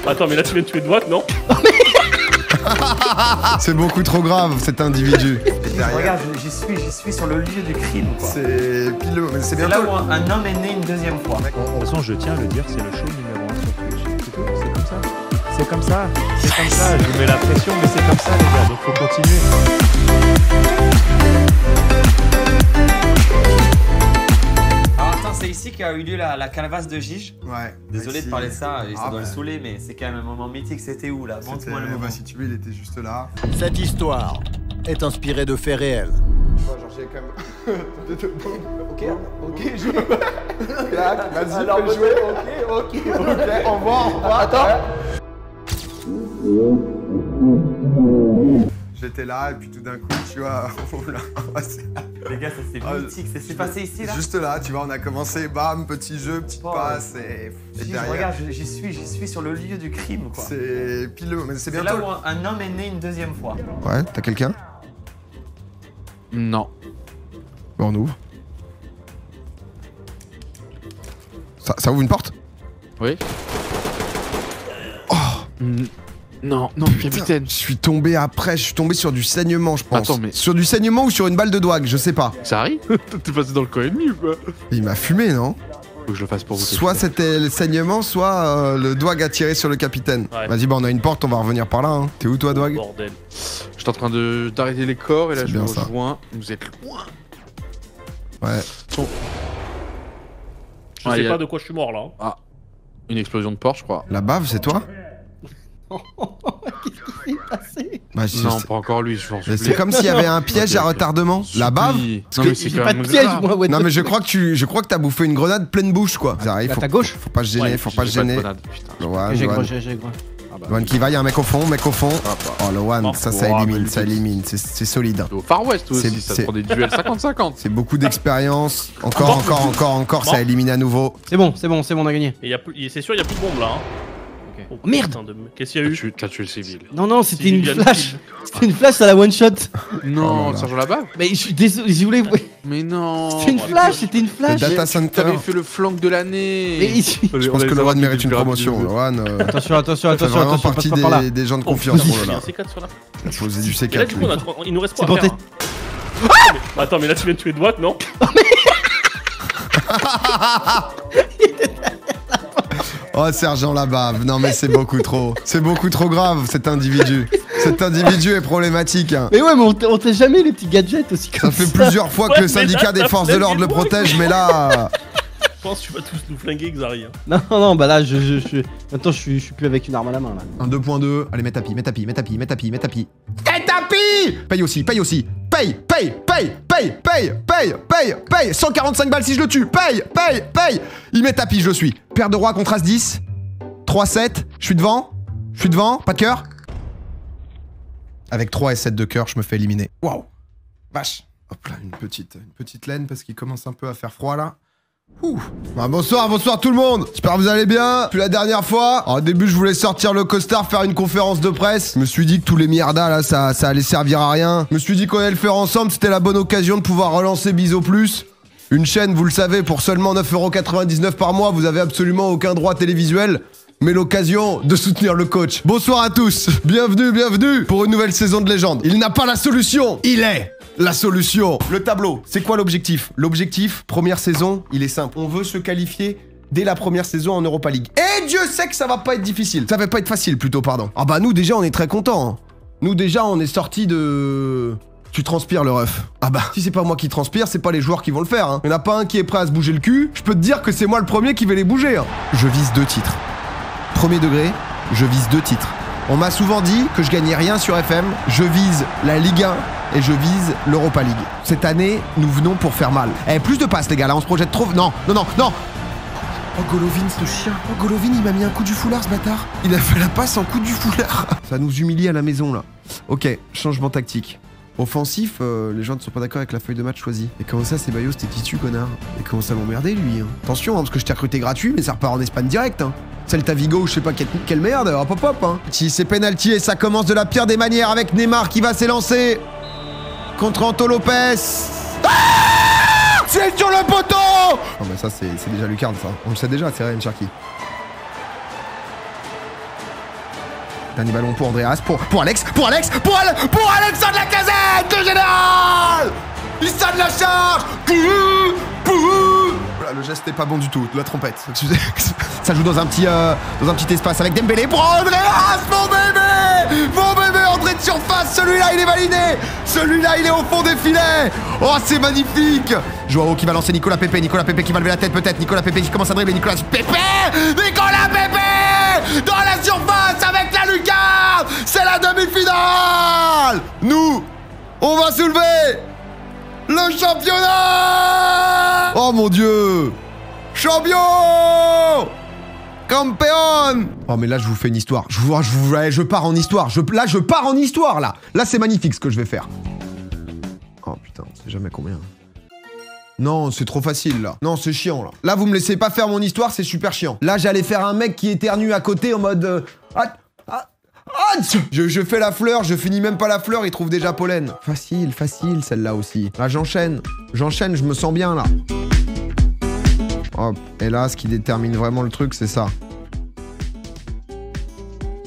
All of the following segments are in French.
Attends, mais là tu viens de tuer Dwak, non? C'est beaucoup trop grave cet individu. Regarde, j'y suis sur le lieu du crime, quoi. C'est pileux, mais c'est C'est bientôt. là où un homme est né une deuxième fois. De toute façon, je tiens à le dire, c'est le show numéro 1 sur Twitch. C'est tout, c'est comme ça. C'est comme ça, c'est comme ça. Je vous mets la pression, mais c'est comme ça, les gars, donc faut continuer. Alors attends, c'est ici qu'a eu lieu la calebasse de Gige. Ouais. Désolé de parler de ça, et ça doit le bah. saouler, mais c'est quand même un moment mythique. C'était où là? Montre-moi le moment. Bah, si tu veux, il était juste là. Cette histoire est inspirée de faits réels. Tu vois, genre, j'ai quand même. Ok, je. Vas-y, fais jouer. Ok, au revoir. Attends. J'étais là, et puis tout d'un coup, tu vois. Les gars, ça c'est mythique. C'est passé ici là? Juste là, tu vois, on a commencé, bam, petit jeu, petite passe, et derrière. Regarde, j'y suis sur le lieu du crime, quoi. C'est pileux, mais c'est C'est bientôt. là où un homme est né une deuxième fois. Ouais, t'as quelqu'un? Non. Bon, on ouvre. Ça ouvre une porte? Oui. Oh Non, non, capitaine. Je suis tombé sur du saignement, je pense. Attends, mais- Sur du saignement ou sur une balle de Dwag, je sais pas. Ça arrive? T'es passé dans le camp ennemi ou quoi? Il m'a fumé, non? Faut que je le fasse pour vous. Soit c'était le saignement, soit le Dwag a tiré sur le capitaine. Ouais. Vas-y, bah on a une porte, on va revenir par là. Hein. T'es où toi, Dwag? Bordel. J'étais en train d'arrêter les corps et là C'est je bien me ça. rejoins. Vous êtes loin. Ouais. Bon. Je Ah, sais y a- pas de quoi je suis mort là. Ah. Une explosion de porte, je crois. La bave, c'est toi? Bah, Non, pas encore lui, je pense. mais c'est comme s'il y avait un piège à retardement. La bave? Non, mais c'est quand même piège, grave. moi, ouais. Non mais je crois que t'as bouffé une grenade pleine bouche quoi. Ça arrive, À faut, ta gauche? faut pas se gêner, Ouais, faut pas se J'ai pas de gêner. grenade, putain. Loan, J'ai Loan. gros, j'ai gros. Loan qui va, y'a un mec au fond, Oh Loan, ça Oh, élimine, mais ça élimine, c'est solide. Au Far West aussi, C'est- ça c'est- te prend des duels 50-50. C'est beaucoup d'expérience. Encore, ça élimine à nouveau. C'est bon, on a gagné. Et c'est sûr, il y a plus de bombes là. Hein. Oh, Merde. putain Qu'est-ce qu'il y a eu? T'as tué le civil. Non, c'était Si, une il y a le flash. kill. C'était une flash à la one shot. Non, Oh là là. Sergent là-bas? Mais je suis désolé, je voulais. Mais non. C'était une flash, c'était une Le flash. data center. T'avais fait le flank de l'année. Mais ici- Je pense que Loan mérite une promotion. Loan Attention, fait vraiment passe partie pas par là. des gens de confiance. Il Oh y là a là. un C4 sur la. Il a posé du Et là, C4. du coup, lui. il nous reste quoi C'est à porté. faire? Attends, mais là, tu viens de tuer Dwak, non? Oh sergent la bave, non mais c'est beaucoup trop. C'est beaucoup trop grave cet individu. Cet individu est problématique. Hein. Mais ouais, mais on t'a jamais les petits gadgets aussi comme Ça ça. fait plusieurs fois que Ouais, le mais syndicat là, des t'as forces de flingué l'ordre le Dwak. protège, mais là... Je pense que tu vas tous nous flinguer, Xari. Non, non, bah là, maintenant, je suis plus avec une arme à la main là. Un 2.2, allez mets tapis. T'es tapis. Paye aussi. Paye 145 balles si je le tue. Paye. Il met tapis, je le suis. Paire de roi contre As-10. 3-7, je suis devant, pas de cœur. Avec 3 et 7 de cœur, je me fais éliminer. Waouh. Vache. Hop là, une petite laine parce qu'il commence un peu à faire froid là. Ouh. Bah, bonsoir tout le monde. J'espère que vous allez bien. Depuis la dernière fois, alors, au début je voulais sortir le costard, faire une conférence de presse. Je me suis dit que tous les merdas là, ça allait servir à rien. Je me suis dit qu'on allait le faire ensemble, c'était la bonne occasion de pouvoir relancer Bizo Plus. Une chaîne, vous le savez, pour seulement 9,99€ par mois, vous avez absolument aucun droit télévisuel. Mais l'occasion de soutenir le coach. Bonsoir à tous, bienvenue pour une nouvelle saison de Légende. Il n'a pas la solution, il est la solution. Le tableau, c'est quoi l'objectif? L'objectif, première saison, il est simple. On veut se qualifier dès la première saison en Europa League. Et Dieu sait que ça va pas être difficile. Ça va pas être facile plutôt, pardon. Ah bah nous déjà, on est très contents. Hein. Nous déjà, on est sortis de... Tu transpires le ref. Ah bah, si c'est pas moi qui transpire, c'est pas les joueurs qui vont le faire. Hein. Il y en a pas un qui est prêt à se bouger le cul. Je peux te dire que c'est moi le premier qui vais les bouger. Hein. Je vise 2 titres. Premier degré, je vise 2 titres. On m'a souvent dit que je gagnais rien sur FM. Je vise la Ligue 1 et je vise l'Europa League. Cette année, nous venons pour faire mal. Eh, plus de passes les gars, là on se projette trop... Non. Oh Golovin ce chien. Oh Golovin il m'a mis un coup du foulard ce bâtard. Il a fait la passe en coup du foulard. Ça nous humilie à la maison là. Ok, changement tactique. Offensif, les gens ne sont pas d'accord avec la feuille de match choisie. Et comment ça, Ceballos, t'es titu, connard? Et comment ça m'emmerder, lui hein. Attention, hein, parce que je t'ai recruté gratuit, mais ça repart en Espagne direct. Hein. Celta Vigo ou je sais pas quelle merde, hop. Hein. Si c'est penalty et ça commence de la pire des manières avec Neymar qui va s'élancer contre Anto Lopez. Ah, c'est sur le poteau. Non mais ça, c'est déjà lucarne, ça. On le sait déjà, c'est Ryan Cherki. Dernier ballon pour Andreas, pour Alex, pour Alexandre Lacazette, le général. Il sonne la charge. Voilà, le geste n'est pas bon du tout, la trompette. Ça joue dans un petit espace avec Dembélé pour Andreas, mon bébé, entrée de surface, celui-là il est validé, celui-là il est au fond des filets. Oh c'est magnifique. Joao qui va lancer Nicolas Pepe qui va lever la tête peut-être, Nicolas Pepe qui commence à dribbler, Nicolas Pepe dans la surface avec la lucarne, c'est la demi-finale. Nous, on va soulever le championnat. Oh mon dieu, champion, campeón. Oh mais là je vous fais une histoire, je pars en histoire, là je pars en histoire là c'est magnifique ce que je vais faire. Oh putain, on sait jamais combien. Non, c'est trop facile là. Non, c'est chiant là. Là, vous me laissez pas faire mon histoire, c'est super chiant. Là, j'allais faire un mec qui éternue à côté en mode... Je fais la fleur, je finis même pas la fleur, il trouve déjà pollen. Facile celle-là aussi. Là, j'enchaîne, je me sens bien là. Hop, et là, ce qui détermine vraiment le truc, c'est ça.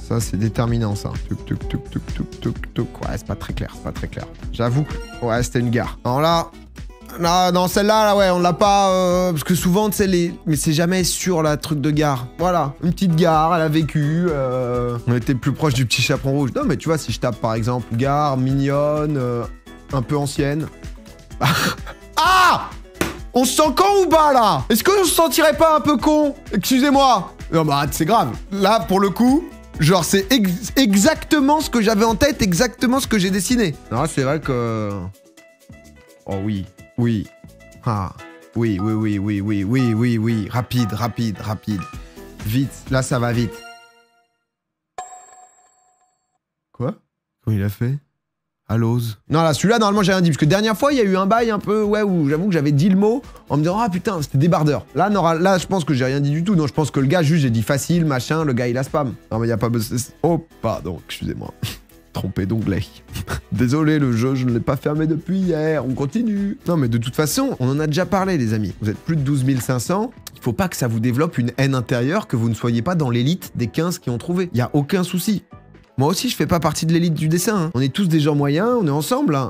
Ça, c'est déterminant, ça. Ouais, c'est pas très clair, J'avoue que... Ouais, c'était une gare. Alors là... Non, celle-là, là, ouais, on l'a pas... parce que souvent, tu sais, mais c'est jamais sur la truc de gare. Voilà, une petite gare, elle a vécu. On était plus proche du petit chaperon rouge. Non, mais tu vois, si je tape, par exemple, gare, mignonne, un peu ancienne... Ah! On se sent con ou pas, là? Est-ce qu'on se sentirait pas un peu con? Excusez-moi. Non, bah, c'est grave. Là, pour le coup... Genre, c'est exactement ce que j'avais en tête, exactement ce que j'ai dessiné. Non, c'est vrai que... Oh oui. Oui. Ah. Oui. Rapide. Vite. Là, ça va vite. Quoi? Comment il a fait? Allose. Non, là, celui-là, normalement, j'ai rien dit. Parce que dernière fois, il y a eu un bail un peu, ouais, où j'avoue que j'avais dit le mot en me disant, ah putain, c'était débardeur. Là, là, je pense que j'ai rien dit du tout. Non, je pense que le gars, juste, j'ai dit facile, machin, le gars, il a spam. Non, mais il n'y a pas besoin. Oh, pardon, excusez-moi. Trompé d'onglet. Désolé, le jeu, je ne l'ai pas fermé depuis hier. On continue. Non, mais de toute façon, on en a déjà parlé, les amis. Vous êtes plus de 12 500. Il faut pas que ça vous développe une haine intérieure, que vous ne soyez pas dans l'élite des 15 qui ont trouvé. Il y a aucun souci. Moi aussi, je fais pas partie de l'élite du dessin. Hein. On est tous des gens moyens, on est ensemble. Hein.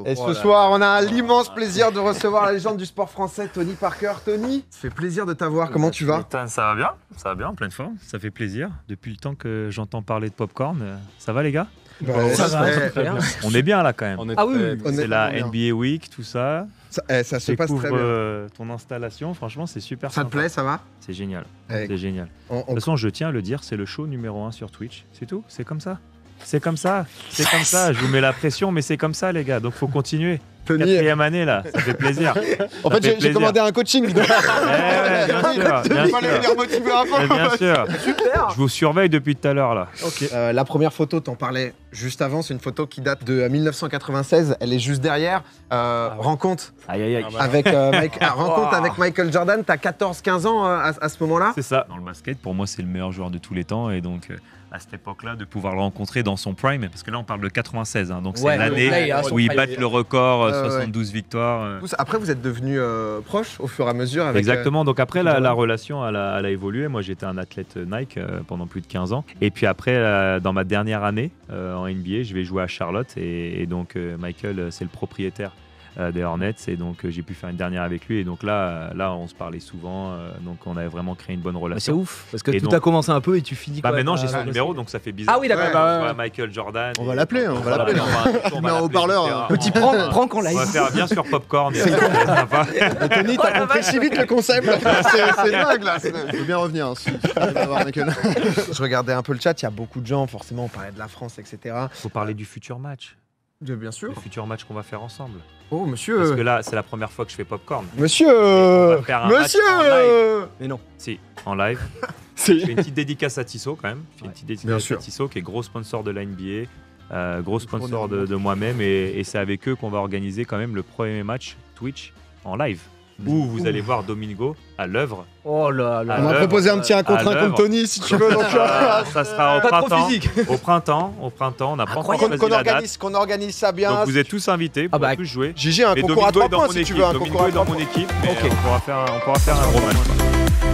Et ce soir, on a l'immense plaisir de recevoir la légende du sport français, Tony Parker. Tony, ça fait plaisir de t'avoir. Comment tu vas? Ça va bien, en pleine forme. Ça fait plaisir. Depuis le temps que j'entends parler de popcorn, ça va les gars? Ça va très bien. On est bien là quand même. Ah oui, c'est la NBA Week, tout ça. Ça se passe très bien. Ton installation, franchement, c'est super sympa. Ça te plaît, ça va? C'est génial. C'est génial. De toute façon, je tiens à le dire, c'est le show numéro 1 sur Twitch. C'est tout, c'est comme ça. C'est comme ça, je vous mets la pression, mais c'est comme ça les gars, donc faut continuer. Tony... 4e année là, ça fait plaisir. En fait, j'ai commandé un coaching. Bien sûr. Super. Je vous surveille depuis tout à l'heure là. Ok. La première photo, t'en parlais juste avant, c'est une photo qui date de 1996, elle est juste derrière. Rencontre avec, rencontre avec Michael Jordan, t'as 14-15 ans à ce moment-là? C'est ça. Dans le basket, pour moi, c'est le meilleur joueur de tous les temps et donc... à cette époque-là, de pouvoir le rencontrer dans son prime, parce que là on parle de 96, hein, donc c'est l'année où il bat le record, 72 victoires. Après vous êtes devenus proches au fur et à mesure avec... Exactement, donc après la relation elle a évolué, moi j'étais un athlète Nike pendant plus de 15 ans, et puis après dans ma dernière année en NBA, je vais jouer à Charlotte, et donc Michael c'est le propriétaire des Hornets, et donc j'ai pu faire une dernière avec lui, et donc là on se parlait souvent, donc on avait vraiment créé une bonne relation. C'est ouf, parce que tout a commencé un peu et tu finis quoi. Maintenant j'ai son numéro, donc ça fait bizarre. Ah oui, d'accord. Michael Jordan. On va l'appeler, on va l'appeler. On met en haut-parleur. Petit prank en live. On va faire bien sûr popcorn. C'est sympa. Tony, t'as compris si vite le concept. C'est dingue là. Je veux bien revenir. Je regardais un peu le chat, il y a beaucoup de gens, forcément on parlait de la France, etc. Faut parler du futur match. Bien sûr. Le futur match qu'on va faire ensemble. Oh, monsieur. Parce que là, c'est la première fois que je fais popcorn. Monsieur. Monsieur. Mais non. Si, en live. Je fais une petite dédicace à Tissot quand même. Je fais une petite dédicace à Tissot qui est gros sponsor de la NBA, gros sponsor de moi-même, et c'est avec eux qu'on va organiser quand même le premier match Twitch en live. où vous allez voir Domingo à l'œuvre. Oh là là. À On m'a l'œuvre. proposé un petit 1 contre 1 l'œuvre. contre Tony si tu veux. Donc, Ça sera au Pas trop printemps. physique. Au printemps, on n'a pas encore choisi qu'on la date. organise ça bien. Donc vous êtes tous invités, vous pourrez tous jouer. Gigi, un Et concours à Domingo 3 est dans points mon si tu équipe. veux. Un Domingo concours à est dans 3 mon points. équipe, mais Ok. on pourra faire un gros match.